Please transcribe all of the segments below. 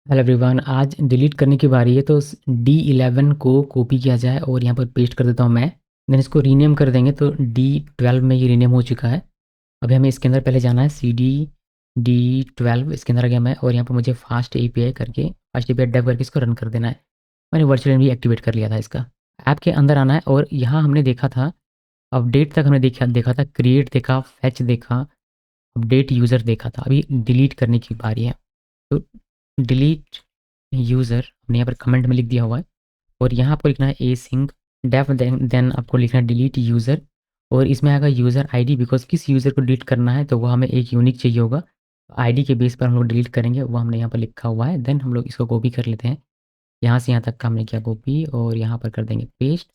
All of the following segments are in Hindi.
हेलो एवरीवन, आज डिलीट करने की बारी है तो D11 को कॉपी किया जाए और यहाँ पर पेस्ट कर देता हूँ मैं। देन इसको रीनेम कर देंगे तो D12 में ये रीनेम हो चुका है। अभी हमें इसके अंदर पहले जाना है CD D12 इसके अंदर आ गया मैं और यहाँ पर मुझे फास्ट एपीआई डेव करके इसको रन कर देना है। मैंने वर्चुअल भी एक्टिवेट कर लिया था इसका। ऐप के अंदर आना है और यहाँ हमने देखा था अपडेट तक हमने देखा था, क्रिएट देखा, फैच देखा, अपडेट यूज़र देखा था। अभी डिलीट करने की बारी है तो डिलीट यूज़र हमने यहाँ पर कमेंट में लिख दिया हुआ है और यहाँ आपको लिखना है ए सिंक डेफ देन आपको लिखना है डिलीट यूज़र और इसमें आएगा यूज़र आईडी बिकॉज किस यूज़र को डिलीट करना है तो वो हमें एक यूनिक चाहिए होगा। आईडी के बेस पर हम लोग डिलीट करेंगे, वो हमने यहाँ पर लिखा हुआ है। देन हम लोग इसको कॉपी कर लेते हैं, यहाँ से यहाँ तक का हमने किया कॉपी और यहाँ पर कर देंगे पेस्ट।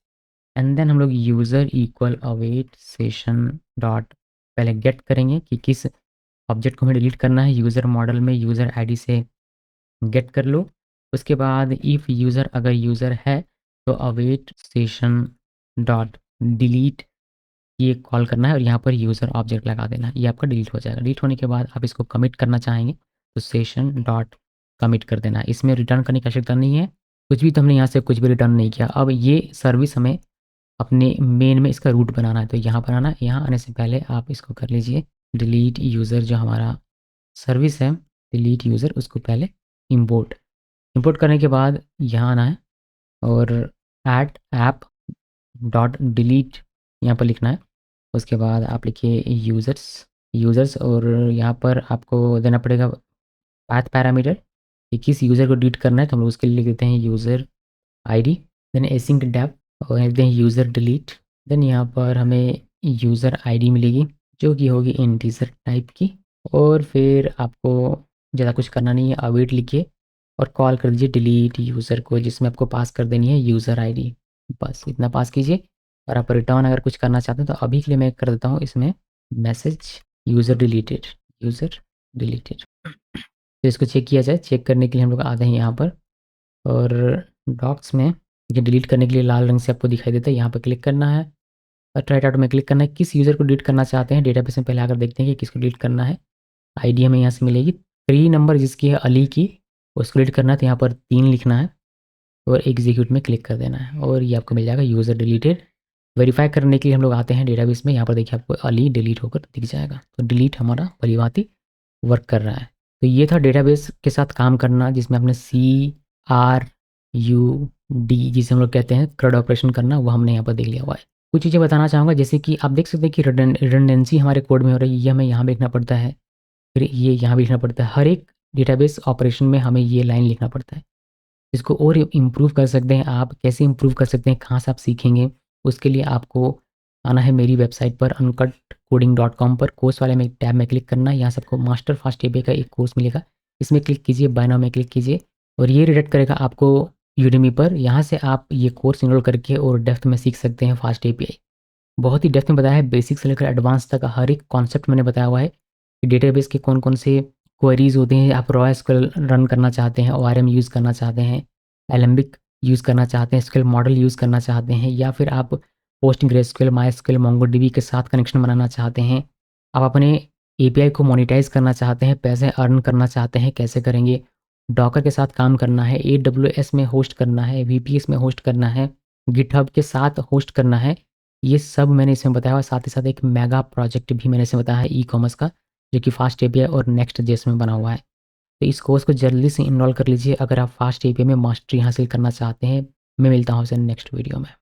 एंड देन हम लोग user equal await session dot पहले गेट करेंगे कि किस ऑब्जेक्ट को हमें डिलीट करना है। यूज़र मॉडल में यूज़र आईडी से गेट कर लो। उसके बाद इफ़ यूज़र अगर यूज़र है तो अवेट सेशन डॉट डिलीट ये कॉल करना है और यहाँ पर यूज़र ऑब्जेक्ट लगा देना है। ये आपका डिलीट हो जाएगा। डिलीट होने के बाद आप इसको कमिट करना चाहेंगे तो सेशन डॉट कमिट कर देना है। इसमें रिटर्न करने की आवश्यकता नहीं है, कुछ भी तो हमने यहाँ से कुछ भी रिटर्न नहीं किया। अब ये सर्विस हमें अपने मेन में इसका रूट बनाना है तो यहाँ पर आना है। यहाँ आने से पहले आप इसको कर लीजिए डिलीट यूज़र, जो हमारा सर्विस है डिलीट यूज़र, उसको पहले इम्पोर्ट करने के बाद यहाँ आना है और ऐड ऐप डॉट डिलीट यहाँ पर लिखना है। उसके बाद आप लिखिए यूज़र्स और यहाँ पर आपको देना पड़ेगा पाथ पैरामीटर कि किस यूज़र को डिलीट करना है तो हम लोग उसके लिए लिख देते हैं user ID. Then async dep और लिख दें यूज़र डिलीट। देन यहाँ पर हमें यूज़र आईडी मिलेगी जो कि होगी इंटीजर टाइप की और फिर आपको ज़्यादा कुछ करना नहीं है, अवेट लिखिए और कॉल कर दीजिए डिलीट यूज़र को जिसमें आपको पास कर देनी है यूज़र आईडी। बस इतना पास कीजिए और आप रिटर्न अगर कुछ करना चाहते हैं तो अभी के लिए मैं कर देता हूँ इसमें मैसेज यूज़र डिलीटेड। तो इसको चेक किया जाए। चेक करने के लिए हम लोग आते हैं यहाँ पर और डॉक्स में ये डिलीट करने के लिए लाल रंग से आपको दिखाई देता है, यहाँ पर क्लिक करना है और ट्राई आउट में क्लिक करना है। किस यूज़र को डिलीट करना चाहते हैं डेटाबेस में पहले आकर देखते हैं कि किसको डिलीट करना है। आईडी हमें यहाँ से मिलेगी 3 नंबर जिसकी है अली की, उसको डिलीट करना है तो यहाँ पर 3 लिखना है और एग्जीक्यूट में क्लिक कर देना है और ये आपको मिल जाएगा यूज़र डिलीटेड। वेरीफाई करने के लिए हम लोग आते हैं डेटाबेस में, यहाँ पर देखिए आपको अली डिलीट होकर दिख जाएगा। तो डिलीट हमारा भलीभांति वर्क कर रहा है। तो ये था डेटाबेस के साथ काम करना जिसमें हमने CRUD जिसे हम लोग कहते हैं CRUD ऑपरेशन करना, वो हमने यहाँ पर देख लिया हुआ है। कुछ चीज़ें बताना चाहूँगा जैसे कि आप देख सकते हैं कि रिडंडेंसी हमारे कोड में हो रही है, ये हमें यहाँ भी लिखना पड़ता है, फिर ये यहाँ भी लिखना पड़ता है। हर एक डेटाबेस ऑपरेशन में हमें ये लाइन लिखना पड़ता है। इसको और इम्प्रूव कर सकते हैं आप। कैसे इम्प्रूव कर सकते हैं, कहाँ से आप सीखेंगे, उसके लिए आपको आना है मेरी वेबसाइट पर uncutcoding.com पर। कोर्स वाले में टैब में क्लिक करना है, यहाँ से आपको मास्टर फास्ट एपीआई का एक कोर्स मिलेगा, इसमें क्लिक कीजिए, बाय नाउ में क्लिक कीजिए और ये रिडायरेक्ट करेगा आपको यूडेमी पर। यहाँ से आप ये कोर्स इनरोल करके और डेप्थ में सीख सकते हैं फास्ट एपीआई। बहुत ही डेप्थ में बताया है, बेसिक से लेकर एडवांस तक हर एक कॉन्सेप्ट मैंने बताया हुआ है कि डेटाबेस के कौन कौन से क्वेरीज होते हैं। आप रॉ एसक्यूएल रन करना चाहते हैं, ओआरएम यूज़ करना चाहते हैं, एलेम्बिक यूज़ करना चाहते हैं, एसक्यूएल मॉडल यूज़ करना चाहते हैं, या फिर आप पोस्टग्रेसक्यूएल, माईएसक्यूएल, मोंगोडीबी के साथ कनेक्शन बनाना चाहते हैं। आप अपने एपीआई को मोनेटाइज करना चाहते हैं, पैसे अर्न करना चाहते हैं, कैसे करेंगे। डॉकर के साथ काम करना है, AWS में होस्ट करना है, VPS में होस्ट करना है, गिटहब के साथ होस्ट करना है। ये सब मैंने इसमें बताया हुआ है। साथ ही साथ एक मेगा प्रोजेक्ट भी मैंने इसमें बताया है ई-कॉमर्स का, जो कि फास्ट एपीआई और नेक्स्ट जेएस में बना हुआ है। तो इस कोर्स को जल्दी से इनरोल कर लीजिए अगर आप फास्ट एपीआई में मास्टरी हासिल करना चाहते हैं। मैं मिलता हूँ आपसे नेक्स्ट वीडियो में।